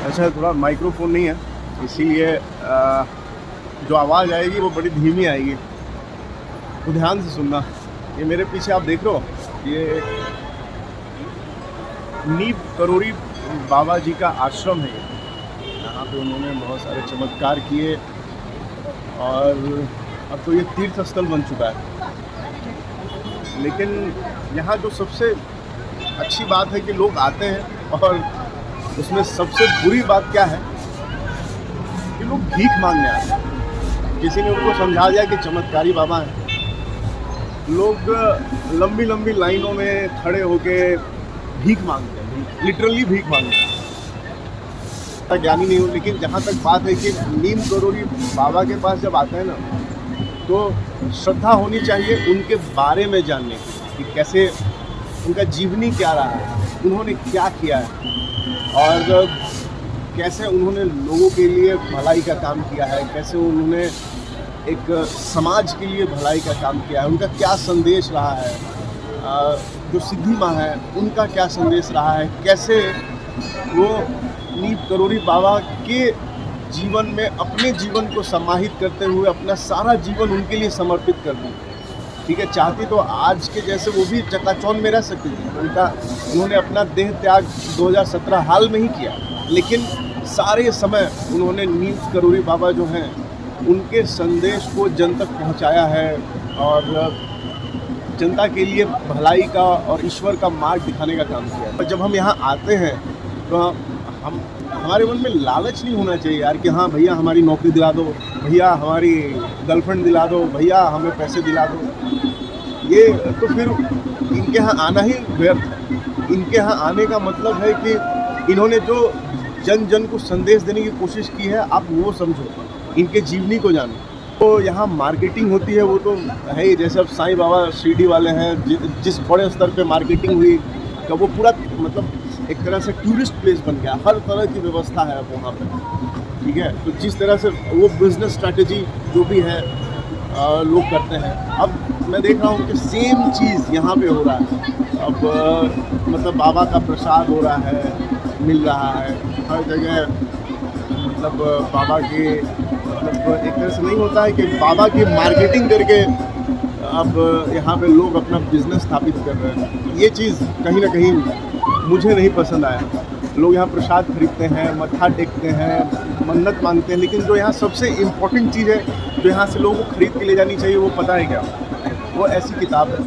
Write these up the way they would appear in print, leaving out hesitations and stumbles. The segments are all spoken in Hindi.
अच्छा थोड़ा माइक्रोफोन नहीं है, इसीलिए जो आवाज़ आएगी वो बड़ी धीमी आएगी, तो ध्यान से सुनना। ये मेरे पीछे आप देख रहे हो, ये नीम करोड़ी बाबा जी का आश्रम है। यहाँ पे उन्होंने बहुत सारे चमत्कार किए और अब तो ये तीर्थ स्थल बन चुका है। लेकिन यहाँ जो सबसे अच्छी बात है कि लोग आते हैं, और उसमें सबसे बुरी बात क्या है कि लोग भीख मांगने आते हैं। किसी ने उनको समझा दिया कि चमत्कारी बाबा हैं, लोग लंबी लंबी लाइनों में खड़े होके भीख मांगते हैं, लिटरली भीख मांगते हैं। ज्ञानी नहीं हूँ, लेकिन जहाँ तक बात है कि नीम करोड़ी बाबा के पास जब आते हैं ना, तो श्रद्धा होनी चाहिए उनके बारे में जानने की कि कैसे उनका जीवनी क्या रहा है, उन्होंने क्या किया है और कैसे उन्होंने लोगों के लिए भलाई का काम किया है, कैसे उन्होंने एक समाज के लिए भलाई का काम किया है, उनका क्या संदेश रहा है। जो सिद्धि माँ है उनका क्या संदेश रहा है, कैसे वो नीम करोड़ी बाबा के जीवन में अपने जीवन को समाहित करते हुए अपना सारा जीवन उनके लिए समर्पित कर दी। ठीक है, चाहती तो आज के जैसे वो भी चकाचौंध में रह सकती थी। उन्होंने अपना देह त्याग 2017 हाल में ही किया, लेकिन सारे समय उन्होंने नीम करोड़ी बाबा जो हैं उनके संदेश को जन तक पहुंचाया है और जनता के लिए भलाई का और ईश्वर का मार्ग दिखाने का काम किया है। जब हम यहाँ आते हैं तो हमारे मन में लालच नहीं होना चाहिए यार कि हाँ भैया हमारी नौकरी दिला दो, भैया हमारी गर्लफ्रेंड दिला दो, भैया हमें पैसे दिला दो। ये तो फिर इनके यहाँ आना ही व्यर्थ है। इनके यहाँ आने का मतलब है कि इन्होंने जो जन जन को संदेश देने की कोशिश की है, आप वो समझो, इनके जीवनी को जानो। तो यहाँ मार्केटिंग होती है वो तो है ही, जैसे अब साईं बाबा शिरडी वाले हैं, जिस बड़े स्तर पे मार्केटिंग हुई का वो पूरा मतलब एक तरह से टूरिस्ट प्लेस बन गया, हर तरह की व्यवस्था है अब वहाँ पे। ठीक है, तो जिस तरह से वो बिज़नेस स्ट्रैटेजी जो भी है लोग करते हैं, अब मैं देख रहा हूँ कि सेम चीज़ यहाँ पे हो रहा है। अब मतलब बाबा का प्रसाद हो रहा है, मिल रहा है हर जगह। मतलब बाबा के मतलब एक तरह से नहीं होता है कि बाबा की मार्केटिंग करके अब यहाँ पे लोग अपना बिजनेस स्थापित कर रहे हैं। ये चीज़ कहीं ना कहीं मुझे नहीं पसंद आया। लोग यहाँ प्रसाद खरीदते हैं, मत्था टेकते हैं, मन्नत मांगते हैं, लेकिन जो यहाँ सबसे इम्पोर्टेंट चीज़ है जो यहाँ से लोगों को खरीद के ले जानी चाहिए वो पता है क्या? वो ऐसी किताब है।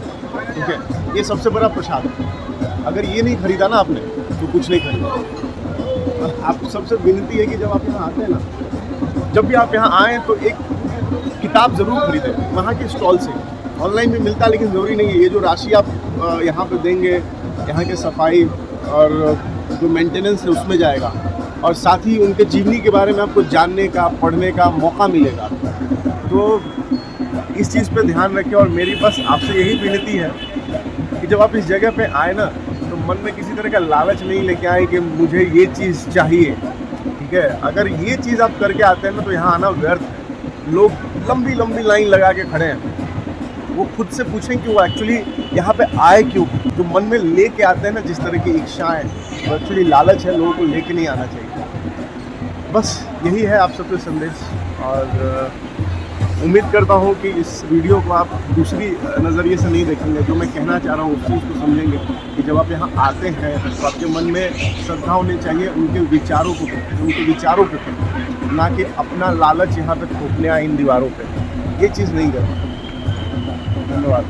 ठीक है, ये सबसे बड़ा प्रसाद है। अगर ये नहीं खरीदा ना आपने तो कुछ नहीं खरीदा। आप सबसे विनती है कि जब आप यहाँ आते हैं ना, जब भी आप यहाँ आएँ तो एक किताब ज़रूर खरीदें वहाँ के स्टॉल से। ऑनलाइन भी मिलता है लेकिन ज़रूरी नहीं है। ये जो राशि आप यहाँ पे देंगे, यहाँ के सफाई और जो मेंटेनेंस है उसमें जाएगा, और साथ ही उनके जीवनी के बारे में आपको जानने का, पढ़ने का मौका मिलेगा। तो इस चीज़ पे ध्यान रखें। और मेरी बस आपसे यही विनती है कि जब आप इस जगह पे आए ना, तो मन में किसी तरह का लालच नहीं लेके आए कि मुझे ये चीज़ चाहिए। ठीक है, अगर ये चीज़ आप करके आते हैं ना तो यहाँ आना व्यर्थ है। लोग लंबी लंबी लाइन लगा के खड़े हैं, वो खुद से पूछें कि वो एक्चुअली यहाँ पे आए क्यों। जो मन में लेके आते हैं ना, जिस तरह की इच्छाएं, वो एक्चुअली लालच है, लोगों को लेके नहीं आना चाहिए। बस यही है आप सबके संदेश, और उम्मीद करता हूँ कि इस वीडियो को आप दूसरी नज़रिए से नहीं देखेंगे। जो मैं कहना चाह रहा हूँ उस चीज़ को समझेंगे कि जब आप यहाँ आते हैं तो आपके मन में श्रद्धा होनी चाहिए उनके विचारों को, उनके विचारों के प्रति, ना कि अपना लालच यहाँ पे थोपने आए इन दीवारों पे। ये चीज़ नहीं करना। धन्यवाद।